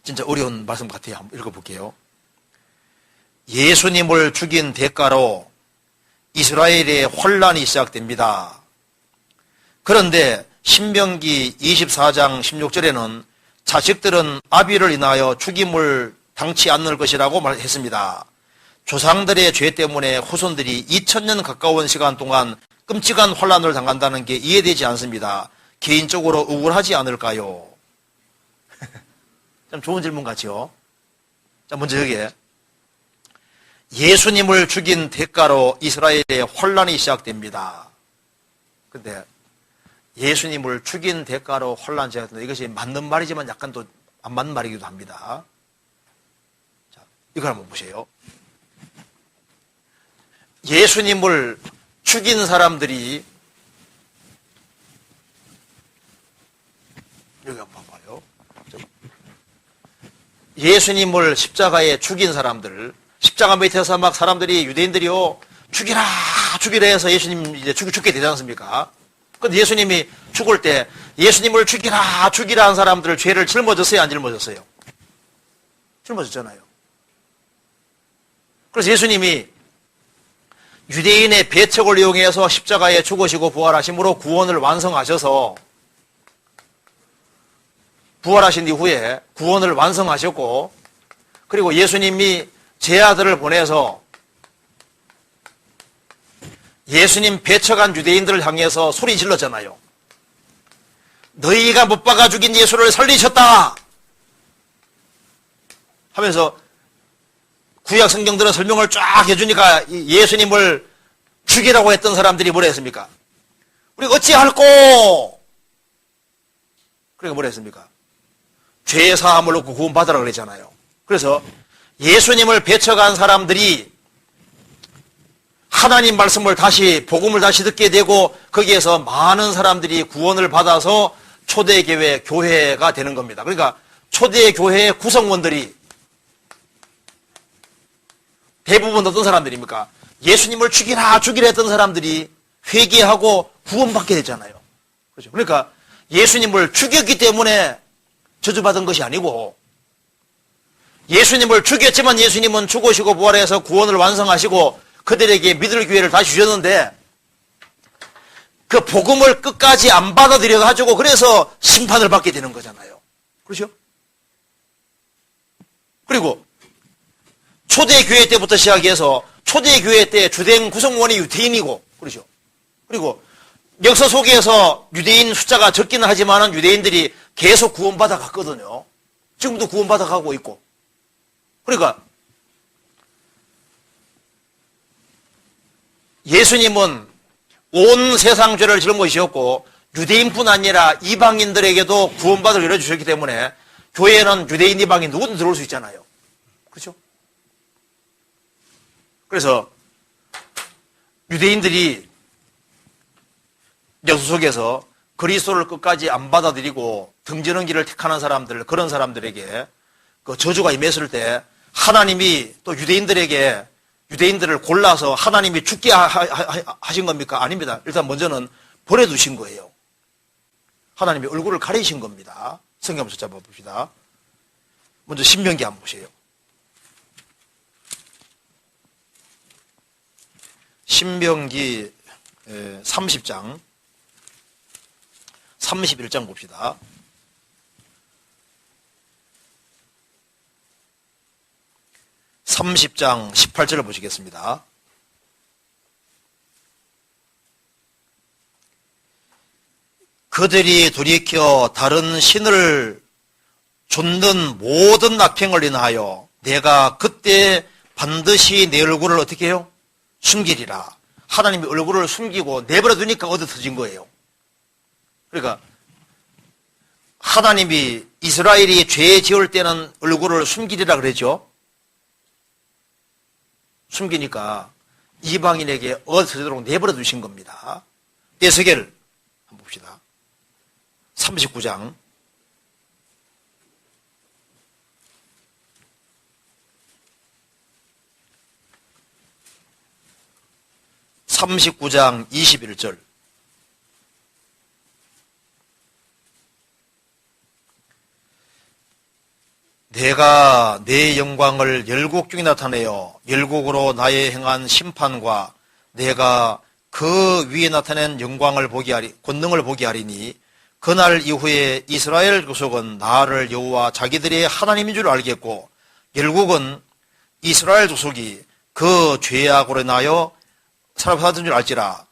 진짜 어려운 말씀 같아요. 한번 읽어볼게요. 예수님을 죽인 대가로 이스라엘의 혼란이 시작됩니다. 그런데 신명기 24장 16절에는 자식들은 아비를 인하여 죽임을 당치 않을 것이라고 말했습니다. 조상들의 죄 때문에 후손들이 2000년 가까운 시간 동안 끔찍한 혼란을 당한다는 게 이해되지 않습니다. 개인적으로 억울하지 않을까요? 참 좋은 질문 같죠? 자, 먼저 여기에 예수님을 죽인 대가로 이스라엘의 혼란이 시작됩니다. 근데 예수님을 죽인 대가로 혼란이 시작된다. 이것이 맞는 말이지만 약간 또 안 맞는 말이기도 합니다. 자, 이걸 한번 보세요. 예수님을 죽인 사람들이 여기 한번 봐봐요. 예수님을 십자가에 죽인 사람들, 십자가 밑에서 막 사람들이 유대인들이요 죽이라 해서 예수님 이제 죽게 되지 않습니까? 근데 예수님이 죽을 때 예수님을 죽이라 한 사람들 죄를 짊어졌어요, 안 짊어졌어요? 짊어졌잖아요. 그래서 예수님이 유대인의 배척을 이용해서 십자가에 죽으시고 부활하심으로 구원을 완성하셔서 부활하신 이후에 구원을 완성하셨고, 그리고 예수님이 제 아들을 보내서 예수님 배척한 유대인들을 향해서 소리 질렀잖아요. 너희가 못 박아 죽인 예수를 살리셨다 하면서 구약 성경들은 설명을 쫙 해주니까 예수님을 죽이라고 했던 사람들이 뭐라 했습니까? 우리 어찌할꼬? 그러니까 뭐라 했습니까? 죄의 사함을 얻고 구원받으라 그랬잖아요. 그래서 예수님을 배척한 사람들이 하나님 말씀을 복음을 다시 듣게 되고 거기에서 많은 사람들이 구원을 받아서 초대교회, 교회가 되는 겁니다. 그러니까 초대교회의 구성원들이 대부분 어떤 사람들입니까? 예수님을 죽이라 했던 사람들이 회개하고 구원받게 됐잖아요. 그렇죠? 그러니까 예수님을 죽였기 때문에 저주받은 것이 아니고, 예수님을 죽였지만 예수님은 죽으시고 부활해서 구원을 완성하시고 그들에게 믿을 기회를 다시 주셨는데 그 복음을 끝까지 안 받아들여 가지고 그래서 심판을 받게 되는 거잖아요. 그렇죠? 그리고 초대교회 때부터 시작해서 초대교회 때 주된 구성원이 유대인이고, 그렇죠? 그리고 역사 속에서 유대인 숫자가 적기는 하지만 유대인들이 계속 구원받아 갔거든요. 지금도 구원받아 가고 있고. 그러니까 예수님은 온 세상 죄를 짊어지셨고 유대인뿐 아니라 이방인들에게도 구원받을 열어주셨기 때문에 교회에는 유대인, 이방인 누구든 들어올 수 있잖아요. 그렇죠? 그래서 유대인들이 역사 속에서 그리스도를 끝까지 안 받아들이고 등지는 길을 택하는 사람들, 그런 사람들에게 그 저주가 임했을 때 하나님이 또 유대인들을 골라서 하나님이 죽게 하신 겁니까? 아닙니다. 일단 먼저는 버려두신 거예요. 하나님이 얼굴을 가리신 겁니다. 성경 한번 잡아봅시다. 먼저 신명기 한번 보세요. 신명기 30장 31장 봅시다. (30장) 18절을 보시겠습니다. 그들이 돌이켜 다른 신을 좇는 모든 악행을 인하여 내가 그때 반드시 내 얼굴을 어떻게 해요? 숨기리라. 하나님이 얼굴을 숨기고 내버려 두니까 얻어 터진 거예요. 그러니까 하나님이 이스라엘이 죄 지을 때는 얼굴을 숨기리라 그랬죠. 숨기니까 이방인에게 얻어 터지도록 내버려 두신 겁니다. 에스겔 한번 봅시다. 39장 21절 내가 내 영광을 열국 중에 나타내어 열국으로 나의 행한 심판과 내가 그 위에 나타낸 영광을 보게 하리, 권능을 보게 하리니 그날 이후에 이스라엘 족속은 나를 여호와 자기들의 하나님인 줄 알겠고 열국은 이스라엘 족속이 그 죄악으로 인하여 살아받은 줄 알지라.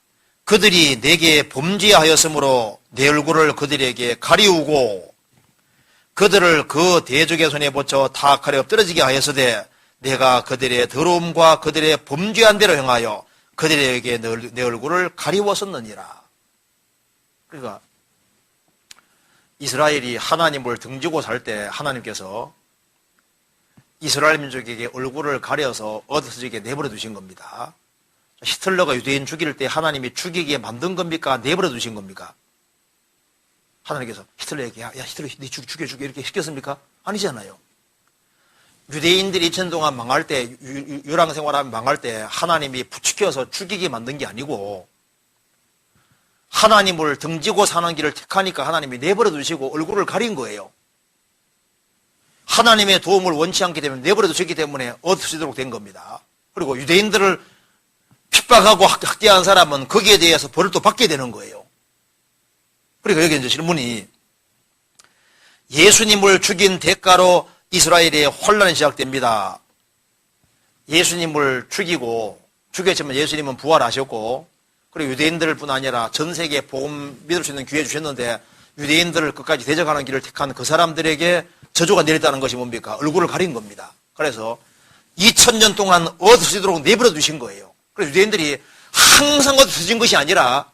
그들이 내게 범죄하였으므로 내 얼굴을 그들에게 가리우고 그들을 그 대적의 손에 붙여 다 가려 떨어지게 하였으되 내가 그들의 더러움과 그들의 범죄한 대로 행하여 그들에게 내 얼굴을 가리웠었느니라. 그러니까 이스라엘이 하나님을 등지고 살 때 하나님께서 이스라엘 민족에게 얼굴을 가려서 어디서지게 내버려 두신 겁니다. 히틀러가 유대인 죽일 때 하나님이 죽이게 만든 겁니까? 내버려 두신 겁니까? 하나님께서 히틀러에게 야 히틀러 네 죽여 이렇게 시켰습니까? 아니잖아요. 유대인들이 2000년 동안 망할 때 유랑 생활하면 망할 때 하나님이 부추겨서 죽이게 만든 게 아니고 하나님을 등지고 사는 길을 택하니까 하나님이 내버려 두시고 얼굴을 가린 거예요. 하나님의 도움을 원치 않기 때문에 내버려 두셨기 때문에 얻으시도록 된 겁니다. 그리고 유대인들을 핍박하고 학대한 사람은 거기에 대해서 벌을 또 받게 되는 거예요. 그러니까 여기 이제 질문이 예수님을 죽인 대가로 이스라엘의 혼란이 시작됩니다. 예수님을 죽였지만 예수님은 부활하셨고 그리고 유대인들뿐 아니라 전 세계에 복음 믿을 수 있는 기회 주셨는데 유대인들을 끝까지 대적하는 길을 택한 그 사람들에게 저주가 내렸다는 것이 뭡니까? 얼굴을 가린 겁니다. 그래서 2000년 동안 얻으시도록 내버려 두신 거예요. 그래서 유대인들이 항상 얻어진 것이 아니라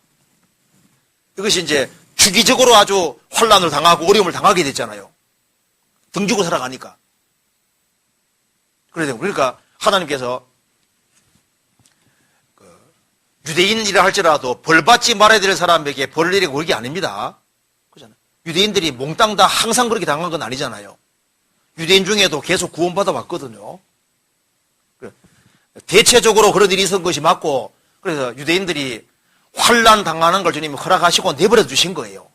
이것이 이제 주기적으로 아주 혼란을 당하고 어려움을 당하게 됐잖아요. 등지고 살아가니까. 그러니까 하나님께서 유대인이라 할지라도 벌받지 말아야 될 사람에게 벌을 내리고 그런 게 아닙니다. 그렇잖아요. 유대인들이 몽땅 다 항상 그렇게 당한 건 아니잖아요. 유대인 중에도 계속 구원받아 왔거든요. 대체적으로 그런 일이 있었던 것이 맞고 그래서 유대인들이 환난 당하는 걸 주님이 허락하시고 내버려 두신 거예요.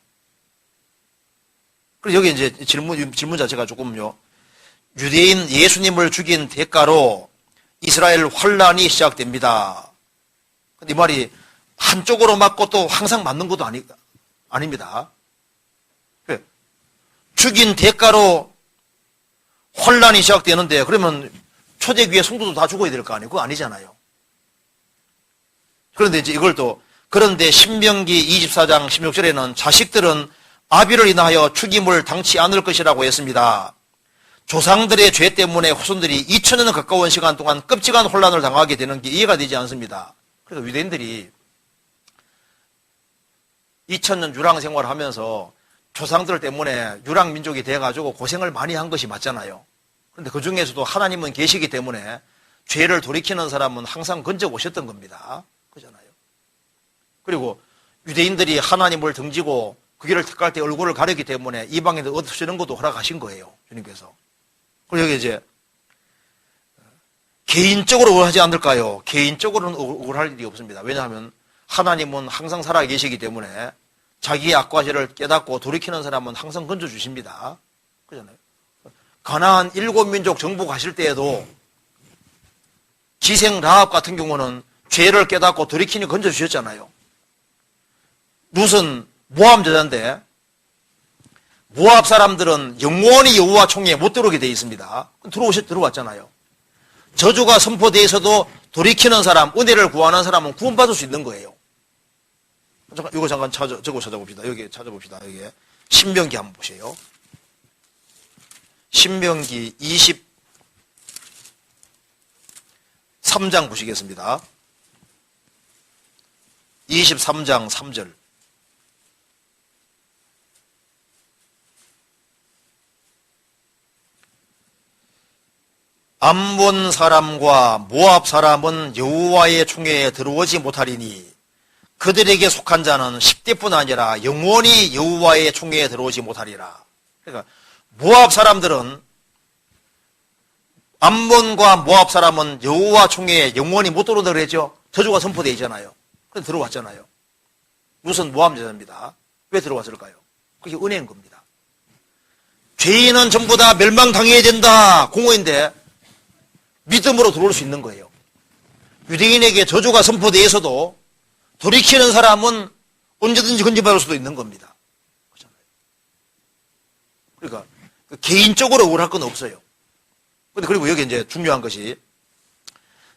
그래서 여기 이제 질문 자체가 조금요. 유대인 예수님을 죽인 대가로 이스라엘 환란이 시작됩니다. 근데 이 말이 한쪽으로 맞고 또 항상 맞는 것도 아닙니다. 죽인 대가로 환란이 시작되는데 그러면 초대교회 성도도 다 죽어야 될 거 아니에요? 그거 아니잖아요. 그런데 이제 이걸 또 그런데 신명기 24장 16절에는 자식들은 아비를 인하여 죽임을 당치 않을 것이라고 했습니다. 조상들의 죄 때문에 후손들이 2000년 가까운 시간 동안 끔찍한 혼란을 당하게 되는 게 이해가 되지 않습니다. 그래서 유대인들이 2000년 유랑 생활을 하면서 조상들 때문에 유랑 민족이 돼가지고 고생을 많이 한 것이 맞잖아요. 그런데 그 중에서도 하나님은 계시기 때문에 죄를 돌이키는 사람은 항상 건져 오셨던 겁니다. 그잖아요. 그리고 유대인들이 하나님을 등지고 그 길을 택할 때 얼굴을 가리기 때문에 이방인들 얻으시는 것도 허락하신 거예요. 주님께서. 그리고 여기 이제 개인적으로 억울하지 않을까요? 개인적으로는 억울할 일이 없습니다. 왜냐하면 하나님은 항상 살아 계시기 때문에 자기의 악과 죄를 깨닫고 돌이키는 사람은 항상 건져주십니다. 그잖아요. 가나안 7민족 정복하실 때에도 기생 라합 같은 경우는 죄를 깨닫고 돌이키니 건져주셨잖아요. 룻은 모압 여자인데 모압 사람들은 영원히 여호와 총회에 못 들어오게 되어 있습니다. 들어왔잖아요. 저주가 선포되어 있어도 돌이키는 사람, 은혜를 구하는 사람은 구원받을 수 있는 거예요. 이거 잠깐 찾아봅시다. 여기 찾아봅시다. 여기 신명기 한번 보세요. 신명기 23장 보시겠습니다. 23장 3절. 암몬 사람과 모압 사람은 여호와의 총회에 들어오지 못하리니 그들에게 속한 자는 10대뿐 아니라 영원히 여호와의 총회에 들어오지 못하리라. 그러니까 모압 사람들은 암몬과 모압 사람은 여호와 총회에 영원히 못 들어온다 그랬죠. 저주가 선포되어 있잖아요. 그런데 들어왔잖아요. 룻은 모압 여자입니다. 왜 들어왔을까요? 그게 은혜인 겁니다. 죄인은 전부 다 멸망당해야 된다. 공허인데 믿음으로 들어올 수 있는 거예요. 유대인에게 저주가 선포되어서도 돌이키는 사람은 언제든지 건져받을 수도 있는 겁니다. 그러니까 개인적으로 억울할 건 없어요. 그리고 여기 이제 중요한 것이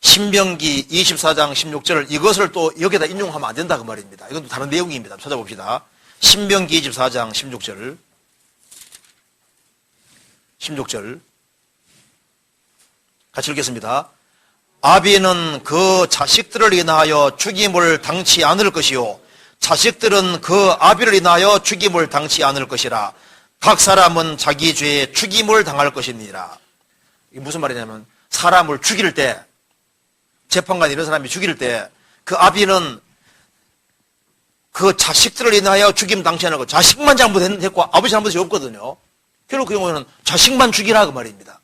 신명기 24장 16절 이것을 또 여기다 인용하면 안 된다 그 말입니다. 이건 또 다른 내용입니다. 찾아봅시다. 신명기 24장 16절 같이 읽겠습니다. 아비는 그 자식들을 인하여 죽임을 당치 않을 것이요 자식들은 그 아비를 인하여 죽임을 당치 않을 것이라. 각 사람은 자기 죄에 죽임을 당할 것이니라. 이게 무슨 말이냐면 사람을 죽일 때 재판관 이런 사람이 죽일 때 그 아비는 그 자식들을 인하여 죽임 당치 않을 것. 자식만 잘못했고 아버지 잘못이 없거든요. 결국 그 경우에는 자식만 죽이라 그 말입니다.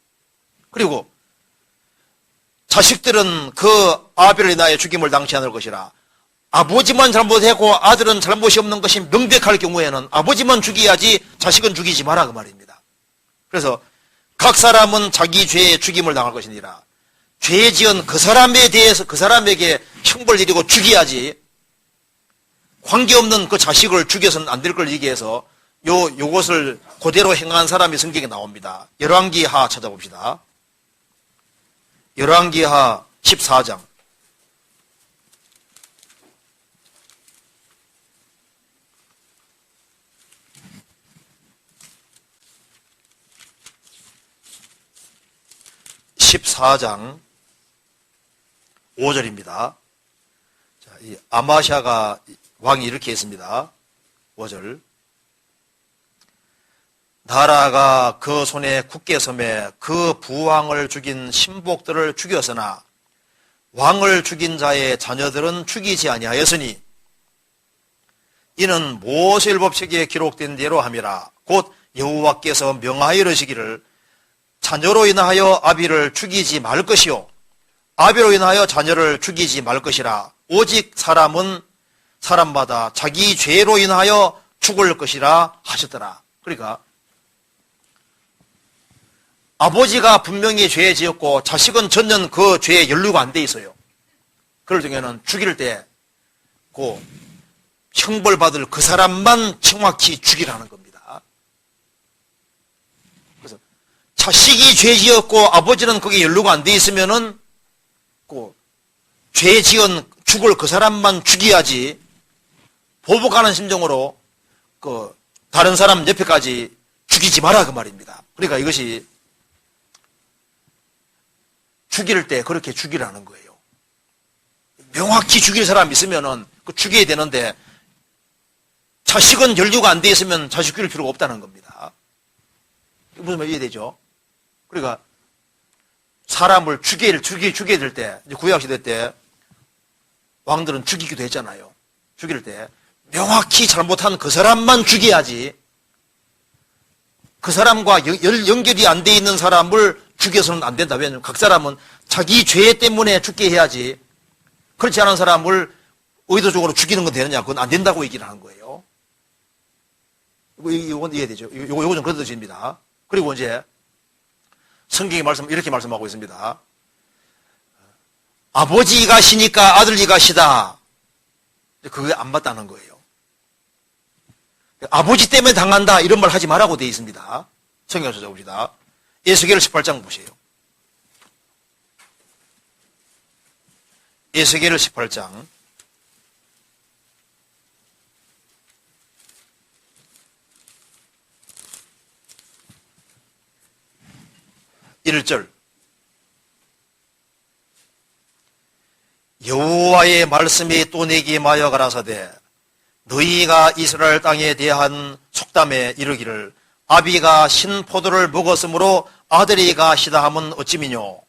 그리고 자식들은 그 아비를 인하여 죽임을 당치 않을 것이라. 아버지만 잘못했고 아들은 잘못이 없는 것이 명백할 경우에는 아버지만 죽여야지 자식은 죽이지 마라 그 말입니다. 그래서 각 사람은 자기 죄에 죽임을 당할 것이니라. 죄 지은 그 사람에 대해서 그 사람에게 형벌을 내리고 죽여야지 관계없는 그 자식을 죽여서는 안 될 걸 얘기해서 요것을 그대로 행한 사람이 성경에 나옵니다. 열왕기하 찾아봅시다. 열왕기하 14장 14장 5절입니다. 자, 이 아마샤가 왕이 이렇게 했습니다. 5절. 나라가 그 손에 굳게 섬에 그 부왕을 죽인 신복들을 죽였으나 왕을 죽인 자의 자녀들은 죽이지 아니하였으니 이는 모세율법책에 기록된 대로 함이라. 곧 여호와께서 명하여 이르시기를 자녀로 인하여 아비를 죽이지 말 것이요 아비로 인하여 자녀를 죽이지 말 것이라. 오직 사람은 사람마다 자기 죄로 인하여 죽을 것이라 하셨더라. 그러니까 아버지가 분명히 죄 지었고 자식은 전혀 그 죄에 연루가 안 돼 있어요. 그럴 경우에는 죽일 때 그 형벌받을 그 사람만 정확히 죽이라는 겁니다. 그래서 자식이 죄 지었고 아버지는 거기에 연루가 안 돼 있으면은 그 죄 지은 죽을 그 사람만 죽여야지 보복하는 심정으로 그 다른 사람 옆에까지 죽이지 마라 그 말입니다. 그러니까 이것이 죽일 때 그렇게 죽이라는 거예요. 명확히 죽일 사람 있으면은 그 죽여야 되는데 자식은 연루가 안 돼 있으면 자식 죽일 필요가 없다는 겁니다. 무슨 말 이해되죠? 그러니까 사람을 죽여야 될 때, 구약시대 때 왕들은 죽이기도 했잖아요. 죽일 때 명확히 잘못한 그 사람만 죽여야지 그 사람과 연결이 안 돼 있는 사람을 죽여서는 안 된다. 왜냐하면 각 사람은 자기 죄 때문에 죽게 해야지 그렇지 않은 사람을 의도적으로 죽이는 건 되느냐. 그건 안 된다고 얘기를 하는 거예요. 이건 이해되죠? 이거 좀 그런 뜻입니다. 그리고 이제 성경이 이렇게 말씀하고 있습니다. 아버지가 시니까 아들이가 시다. 그게 안 맞다는 거예요. 아버지 때문에 당한다 이런 말 하지 말라고 되어 있습니다. 성경 찾아봅시다. 에스겔 18장 보세요. 에스겔 18장 1절 여호와의 말씀이 또 내게 임하여 가라사대 너희가 이스라엘 땅에 대한 속담에 이르기를 아비가 신 포도를 먹었으므로 아들이가 시다 함은 어찌미뇨.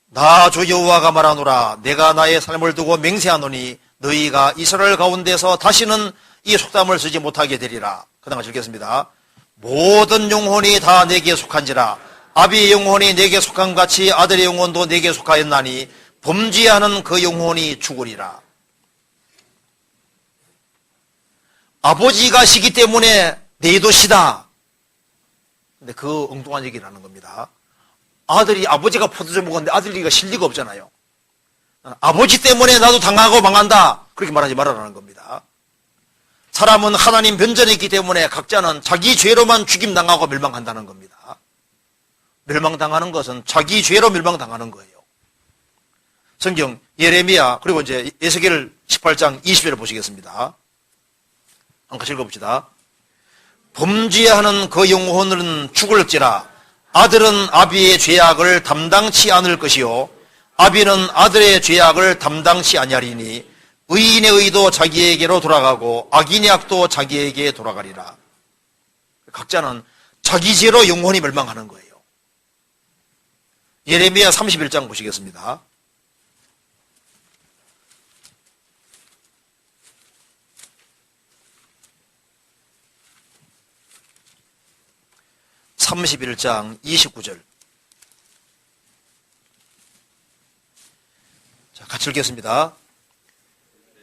나 주 여호와가 말하노라. 내가 나의 삶을 두고 맹세하노니 너희가 이스라엘 가운데서 다시는 이 속담을 쓰지 못하게 되리라. 그 다음 읽겠습니다. 모든 영혼이 다 내게 속한지라. 아비의 영혼이 내게 속한 같이 아들의 영혼도 내게 속하였나니 범죄하는 그 영혼이 죽으리라. 아버지가 시기 때문에 너희도 시다. 근데 그 엉뚱한 얘기를 하는 겁니다. 아버지가 포도주 먹었는데 아들이가 실 리가 없잖아요. 아버지 때문에 나도 당하고 망한다. 그렇게 말하지 말아라는 겁니다. 사람은 하나님 변전에 있기 때문에 각자는 자기 죄로만 죽임당하고 멸망한다는 겁니다. 멸망당하는 것은 자기 죄로 멸망당하는 거예요. 성경 예레미야 그리고 이제 에스겔 18장 20절을 보시겠습니다. 한번 같이 읽어봅시다. 범죄하는 그 영혼은 죽을지라 아들은 아비의 죄악을 담당치 않을 것이요 아비는 아들의 죄악을 담당치 아니하리니 의인의 의도 자기에게로 돌아가고 악인의 악도 자기에게 돌아가리라. 각자는 자기 죄로 영혼이 멸망하는 거예요. 예레미야 31장 보시겠습니다. (31장) 29절. 자, 같이 읽겠습니다.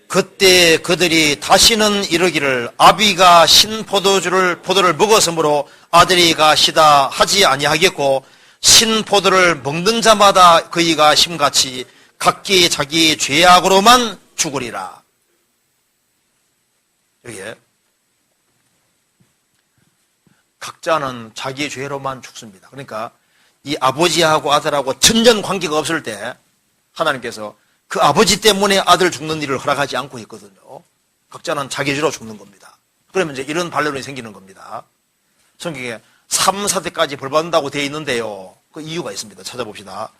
그때 그들이 다시는 이르기를 아비가 신 포도를 먹었으므로 아들이 가시다 하지 아니하겠고 신 포도를 먹는 자마다 그이가 심같이 각기 자기 죄악으로만 죽으리라. 여기에 각자는 자기 죄로만 죽습니다. 그러니까 이 아버지하고 아들하고 전전 관계가 없을 때 하나님께서 그 아버지 때문에 아들 죽는 일을 허락하지 않고 있거든요. 각자는 자기 죄로 죽는 겁니다. 그러면 이제 이런 반론이 생기는 겁니다. 성경에 3, 4대까지 벌받는다고 되어 있는데요. 그 이유가 있습니다. 찾아봅시다.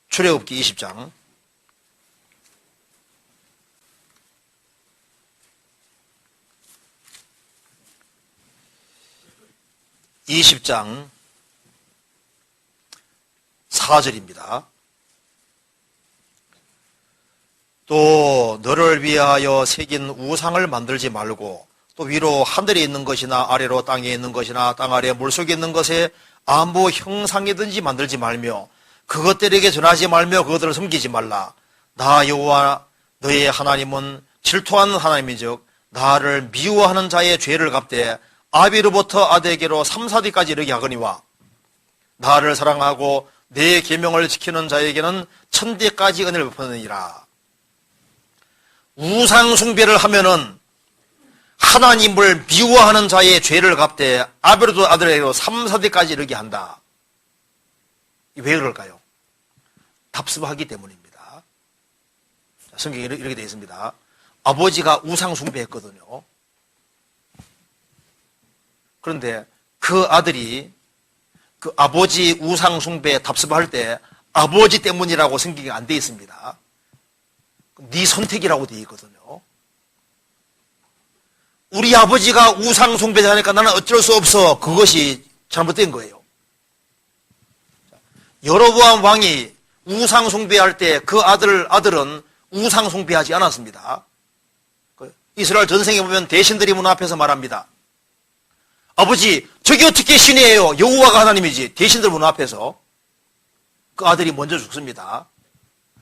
출애굽기 20장. (20장) 4절입니다. 또 너를 위하여 새긴 우상을 만들지 말고 또 위로 하늘에 있는 것이나 아래로 땅에 있는 것이나 땅 아래 물속에 있는 것에 아무 형상이든지 만들지 말며 그것들에게 전하지 말며 그것들을 섬기지 말라. 나 여호와 너의 하나님은 질투하는 하나님이즉 나를 미워하는 자의 죄를 갚되 아비로부터 아들에게로 3, 4대까지 이르게 하거니와 나를 사랑하고 내 계명을 지키는 자에게는 1000대까지 은혜를 베푸느니라. 우상 숭배를 하면은 하나님을 미워하는 자의 죄를 갚되 아비로부터 아들에게로 3, 4대까지 이르게 한다. 왜 그럴까요? 답습하기 때문입니다. 성경에 이렇게 되어 있습니다. 아버지가 우상 숭배했거든요. 그런데 그 아들이 그 아버지 우상 숭배에 답습할 때 아버지 때문이라고 성경이 안 되어 있습니다. 네 선택이라고 되어 있거든요. 우리 아버지가 우상 숭배를 하니까 나는 어쩔 수 없어. 그것이 잘못된 거예요. 여로보암 왕이 우상 숭배할 때 그 아들은 우상 숭배하지 않았습니다. 이스라엘 전생에 보면 대신들이 문 앞에서 말합니다. 아버지, 저기 어떻게 신이에요? 여호와가 하나님이지. 대신들 문 앞에서 그 아들이 먼저 죽습니다.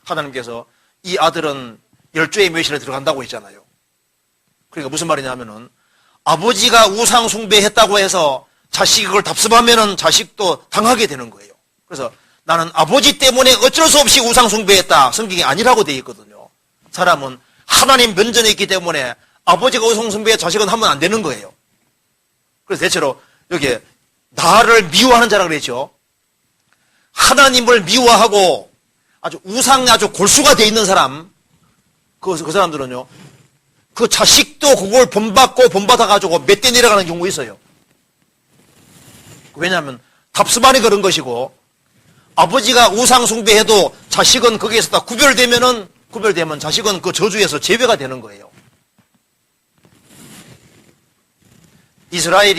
하나님께서 이 아들은 열조의 묘실에 들어간다고 했잖아요. 그러니까 무슨 말이냐면은 아버지가 우상 숭배했다고 해서 자식이 그걸 답습하면은 자식도 당하게 되는 거예요. 그래서 나는 아버지 때문에 어쩔 수 없이 우상 숭배했다. 성경이 아니라고 되어 있거든요. 사람은 하나님 면전에 있기 때문에 아버지가 우상 숭배해 자식은 하면 안 되는 거예요. 그래서 대체로 여기에 나를 미워하는 자라 그랬죠. 하나님을 미워하고 아주 우상에 아주 골수가 돼 있는 사람, 그 사람들은요, 그 자식도 그걸 본받아가지고 몇 대 내려가는 경우가 있어요. 왜냐하면 답습안에 그런 것이고, 아버지가 우상 숭배해도 자식은 거기에서 다 구별되면 자식은 그 저주에서 제외가 되는 거예요. 이스라엘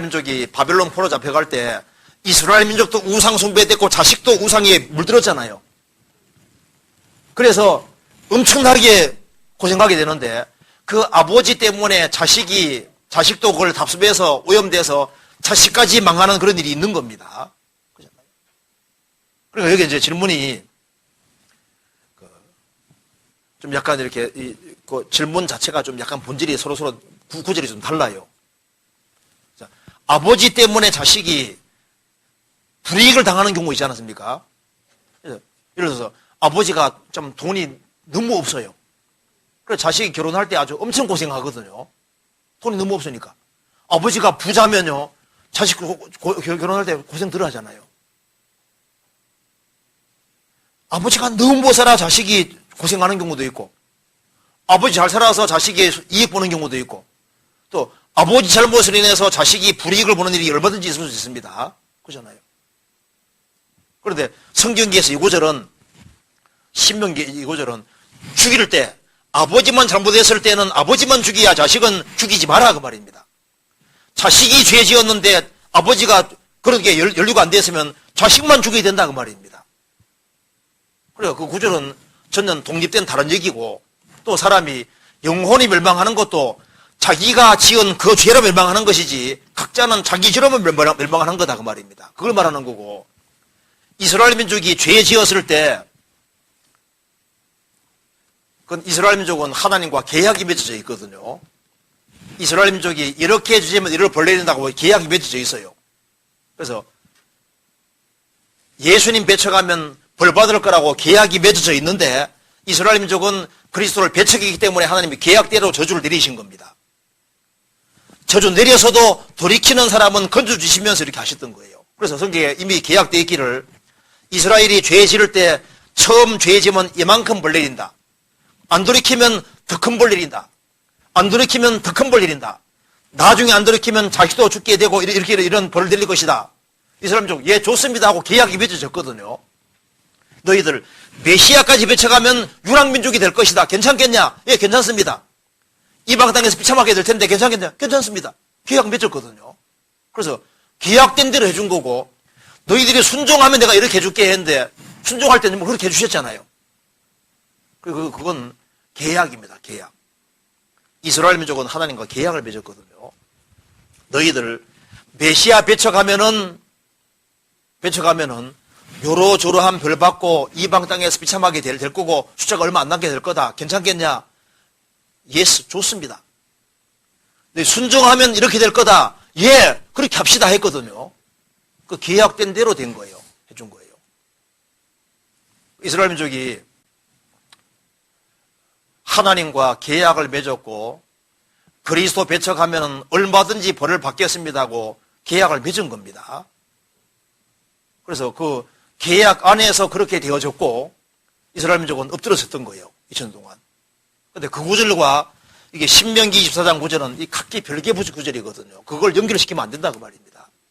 민족이 바벨론 포로 잡혀갈 때 이스라엘 민족도 우상 숭배됐고 자식도 우상에 물들었잖아요. 그래서 엄청나게 고생하게 되는데 그 아버지 때문에 자식도 그걸 답습해서 오염돼서 자식까지 망하는 그런 일이 있는 겁니다. 그러니까 여기 이제 질문이 좀 약간 이렇게 질문 자체가 좀 약간 본질이 서로 구절이 좀 달라요. 자, 아버지 때문에 자식이 불이익을 당하는 경우 있지 않습니까? 예를 들어서 아버지가 좀 돈이 너무 없어요. 그래서 자식이 결혼할 때 아주 엄청 고생하거든요. 돈이 너무 없으니까. 아버지가 부자면요, 자식 결혼할 때 고생 덜 하잖아요. 아버지가 너무 못 살아 자식이 고생하는 경우도 있고, 아버지 잘 살아서 자식이 이익 보는 경우도 있고, 또 아버지 잘못을 인해서 자식이 불이익을 보는 일이 얼마든지 있을 수 있습니다. 그렇잖아요. 그런데 성경기에서 이 구절은, 신명기 이 구절은 죽일 때 아버지만 잘못했을 때는 아버지만 죽이야 자식은 죽이지 마라 그 말입니다. 자식이 죄 지었는데 아버지가 그렇게 연루가 안 됐으면 자식만 죽여야 된다 그 말입니다. 그래요. 그 구절은 전혀 독립된 다른 얘기고, 또 사람이 영혼이 멸망하는 것도 자기가 지은 그 죄로 멸망하는 것이지 각자는 자기 죄로만 멸망하는 거다 그 말입니다. 그걸 말하는 거고, 이스라엘 민족이 죄 지었을 때 그건 이스라엘 민족은 하나님과 계약이 맺어져 있거든요. 이스라엘 민족이 이렇게 해주시면 이를 벌 내린다고 계약이 맺어져 있어요. 그래서 예수님 배척하면 벌 받을 거라고 계약이 맺어져 있는데, 이스라엘 민족은 그리스도를 배척했기 때문에 하나님이 계약대로 저주를 내리신 겁니다. 저주 내려서도 돌이키는 사람은 건져주시면서 이렇게 하셨던 거예요. 그래서 성경에 이미 계약되어 있기를, 이스라엘이 죄 지을 때 처음 죄 지면 이만큼 벌 내린다. 안 돌이키면 더 큰 벌 내린다. 안 돌이키면 더 큰 벌 내린다. 나중에 안 돌이키면 자식도 죽게 되고 이런 벌을 내릴 것이다. 이스라엘 민족 예 좋습니다 하고 계약이 맺어졌거든요. 너희들 메시아까지 배척하면 유랑민족이 될 것이다. 괜찮겠냐? 예 괜찮습니다. 이방 땅에서 비참하게 될 텐데 괜찮겠냐? 괜찮습니다. 계약 맺었거든요. 그래서 계약된 대로 해준 거고, 너희들이 순종하면 내가 이렇게 해줄게 했는데 순종할 때는 뭐 그렇게 해주셨잖아요. 그리고 그건 계약입니다. 계약. 이스라엘 민족은 하나님과 계약을 맺었거든요. 너희들 메시아 배척하면은 요로조로한 벌 받고 이방 땅에서 비참하게 될 거고 숫자가 얼마 안 남게 될 거다. 괜찮겠냐? 예스, 좋습니다. 순종하면 이렇게 될 거다. 예, 그렇게 합시다 했거든요. 그 계약된 대로 된 거예요. 해준 거예요. 이스라엘 민족이 하나님과 계약을 맺었고, 그리스도 배척하면 얼마든지 벌을 받겠습니다 하고 계약을 맺은 겁니다. 그래서 그 계약 안에서 그렇게 되어졌고, 이스라엘 민족은 엎드러졌던 거예요. 2000년 동안. 근데 그 구절과 이게 신명기 24장 구절은 이 각기 별개 구절이거든요. 그걸 연결시키면 안 된다 그 말입니다.